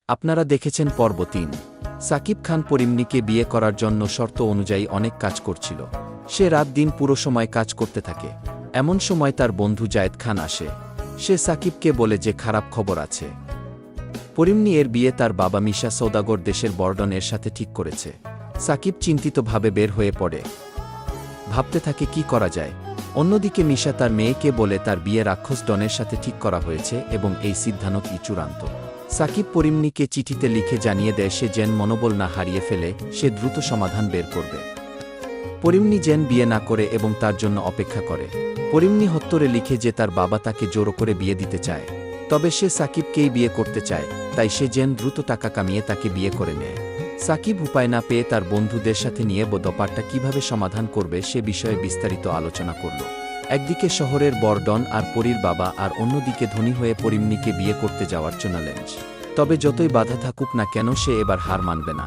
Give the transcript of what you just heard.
আপনারা দেখেছেন পর্ব ৩। সাকিব খান পরিমনিকে বিয়ে করার জন্য শর্ত অনুযায়ী অনেক কাজ করছিল। সে রাত দিন পুরো সময় কাজ করতে থাকে। এমন সময় তার বন্ধু জায়েদ খান আসে। সে সাকিবকে বলে যে খারাপ খবর আছে। পরিমনি এর বিয়ে তার বাবা মিশা সওদাগর দেশের বর্ডন এর সাথে ঠিক করেছে। সাকিব চিন্তিতভাবে বের হয়ে পড়ে। ভাবতে থাকে কি করা যায়। অন্যদিকে মিশা তার মেয়েকে বলে তার বিয়ে রাক্ষস ডনের সাথে ঠিক করা হয়েছে এবং এই সিদ্ধান্তই চূড়ান্ত। সাকিব পরিমনিকে চিঠিতে লিখে জানিয়ে দেয় সে যেন মনোবল না হারিয়ে ফেলে, সে দ্রুত সমাধান বের করবে। পরিমনি যেন বিয়ে না করে এবং তার জন্য অপেক্ষা করে। পরিমনি হত্তরে লিখে যে তার বাবা তাকে জোর করে বিয়ে দিতে চায়, তবে সে সাকিবকেই বিয়ে করতে চায়, তাই সে যেন দ্রুত টাকা কামিয়ে তাকে বিয়ে করে নেয়। সাকিব উপায় না পেয়ে তার বন্ধুদের সাথে নিয়ে ব্যাপারটা কিভাবে সমাধান করবে সে বিষয়ে বিস্তারিত আলোচনা করল। একদিকে শহরের বড় ডন আর পরীর বাবা, আর অন্যদিকে ধনী হয়ে পরিমনিকে বিয়ে করতে যাওয়ার চ্যালেঞ্জ। তবে যতই বাধা থাকুক না কেন সে এবার হার মানবে না।